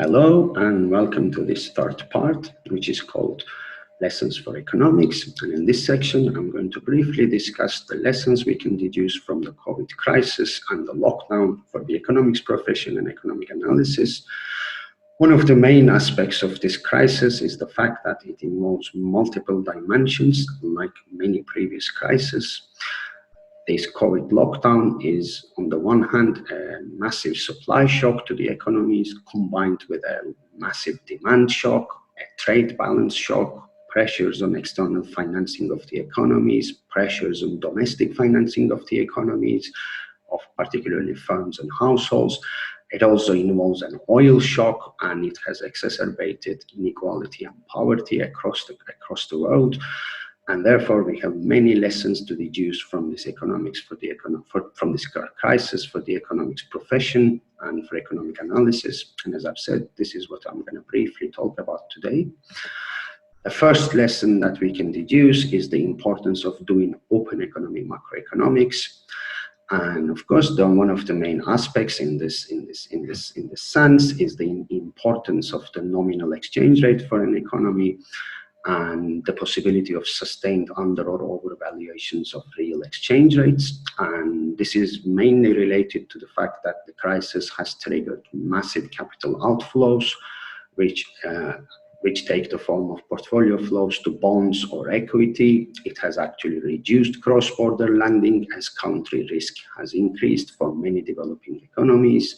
Hello and welcome to this third part, which is called Lessons for Economics. And in this section, I'm going to briefly discuss the lessons we can deduce from the COVID crisis and the lockdown for the economics profession and economic analysis. One of the main aspects of this crisis is the fact that it involves multiple dimensions, unlike many previous crises. This COVID lockdown is, on the one hand, a massive supply shock to the economies, combined with a massive demand shock, a trade balance shock, pressures on external financing of the economies, pressures on domestic financing of the economies, of particularly firms and households. It also involves an oil shock, and it has exacerbated inequality and poverty across the world. And therefore, we have many lessons to deduce from this from this crisis for the economics profession and for economic analysis. And as I've said, this is what I'm going to briefly talk about today. The first lesson that we can deduce is the importance of doing open economy macroeconomics. And of course, one of the main aspects in this sense is the importance of the nominal exchange rate for an economy, and the possibility of sustained under or overvaluations of real exchange rates. And this is mainly related to the fact that the crisis has triggered massive capital outflows, which take the form of portfolio flows to bonds or equity. It has actually reduced cross-border lending as country risk has increased for many developing economies.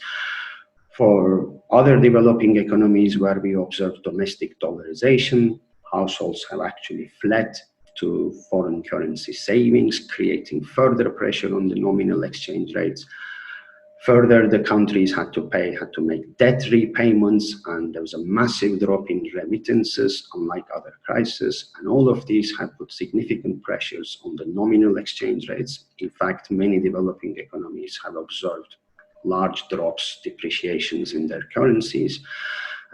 For other developing economies where we observe domestic dollarization, households have actually fled to foreign currency savings, creating further pressure on the nominal exchange rates. Further, the countries had to make debt repayments, and there was a massive drop in remittances, unlike other crises. And all of these have put significant pressures on the nominal exchange rates. In fact, many developing economies have observed large drops, depreciations in their currencies.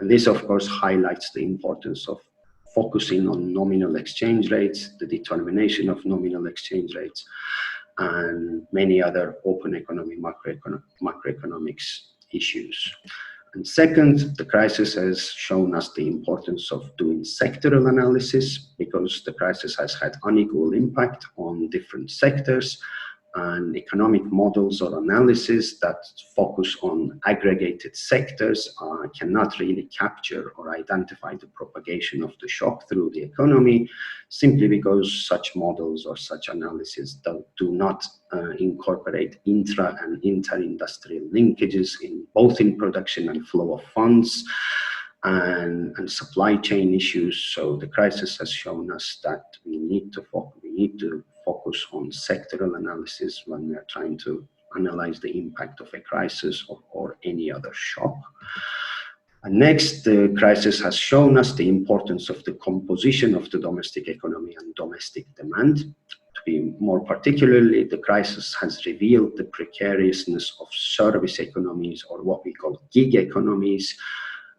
And this, of course, highlights the importance of focusing on nominal exchange rates, the determination of nominal exchange rates, and many other open economy macroeconomics issues. And second, the crisis has shown us the importance of doing sectoral analysis, because the crisis has had unequal impact on different sectors, and economic models or analysis that focus on aggregated sectors cannot really capture or identify the propagation of the shock through the economy, simply because such models or such analysis do not incorporate intra and inter-industrial linkages in both in production and flow of funds and supply chain issues. So the crisis has shown us that we need to focus on sectoral analysis when we are trying to analyze the impact of a crisis or any other shock. And next, the crisis has shown us the importance of the composition of the domestic economy and domestic demand. To be more particularly, the crisis has revealed the precariousness of service economies, or what we call gig economies.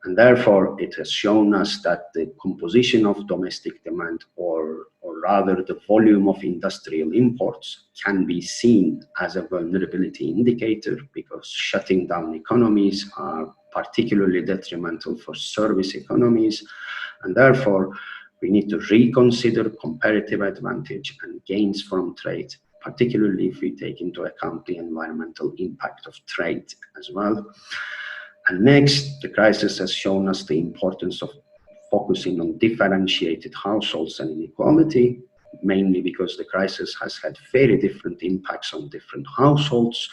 And therefore, it has shown us that the composition of domestic demand, or rather the volume of industrial imports, can be seen as a vulnerability indicator, because shutting down economies are particularly detrimental for service economies. And therefore, we need to reconsider comparative advantage and gains from trade, particularly if we take into account the environmental impact of trade as well. And next, the crisis has shown us the importance of focusing on differentiated households and inequality, mainly because the crisis has had very different impacts on different households.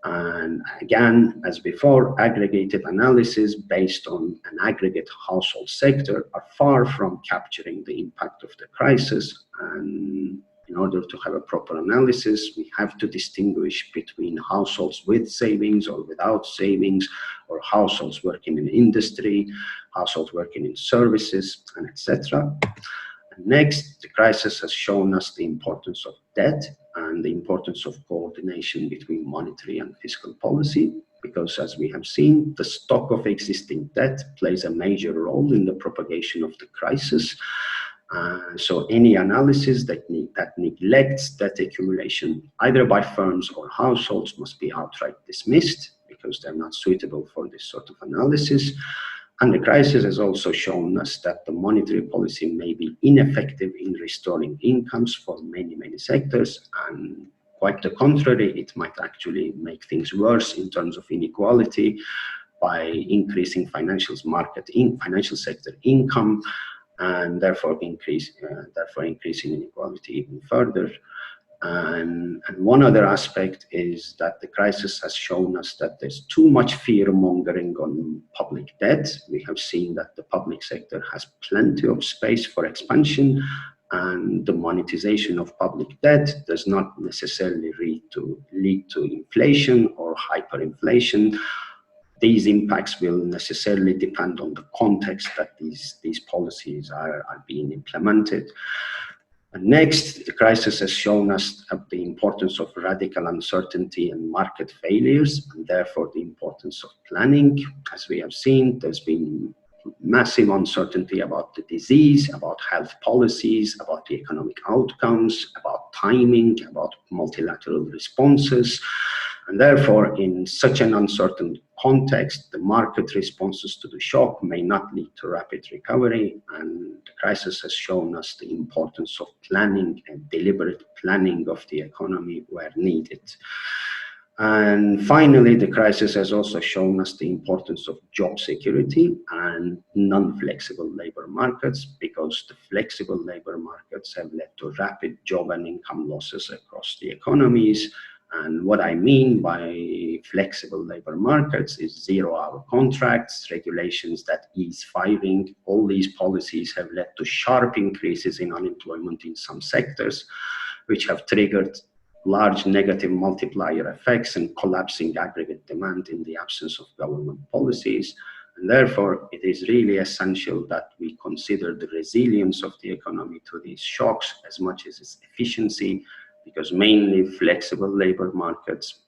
And again, as before, aggregated analysis based on an aggregate household sector are far from capturing the impact of the crisis. And in order to have a proper analysis, we have to distinguish between households with savings or without savings, or households working in industry, households working in services, and etc. And next, the crisis has shown us the importance of debt and the importance of coordination between monetary and fiscal policy, because as we have seen, the stock of existing debt plays a major role in the propagation of the crisis. So any analysis that neglects debt accumulation, either by firms or households, must be outright dismissed, because they're not suitable for this sort of analysis. And the crisis has also shown us that the monetary policy may be ineffective in restoring incomes for many, many sectors, and quite the contrary, it might actually make things worse in terms of inequality by increasing financial sector income, and therefore increasing inequality even further. And one other aspect is that the crisis has shown us that there's too much fear mongering on public debt. We have seen that the public sector has plenty of space for expansion, and the monetization of public debt does not necessarily lead to inflation or hyperinflation. These impacts will necessarily depend on the context that these policies are being implemented. And next, the crisis has shown us the importance of radical uncertainty and market failures, and therefore the importance of planning. As we have seen, there's been massive uncertainty about the disease, about health policies, about the economic outcomes, about timing, about multilateral responses. And therefore, in such an uncertain context, the market responses to the shock may not lead to rapid recovery, and the crisis has shown us the importance of planning and deliberate planning of the economy where needed. And finally, the crisis has also shown us the importance of job security and non-flexible labor markets, because the flexible labor markets have led to rapid job and income losses across the economies. And what I mean by flexible labor markets is zero-hour contracts, regulations that ease firing. All these policies have led to sharp increases in unemployment in some sectors, which have triggered large negative multiplier effects and collapsing aggregate demand in the absence of government policies. And therefore, it is really essential that we consider the resilience of the economy to these shocks as much as its efficiency, because mainly flexible labor markets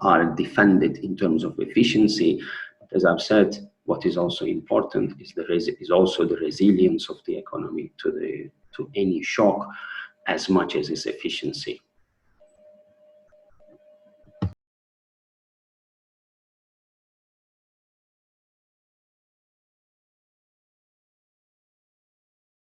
are defended in terms of efficiency. But as I've said, what is also important is also the resilience of the economy to any shock as much as its efficiency.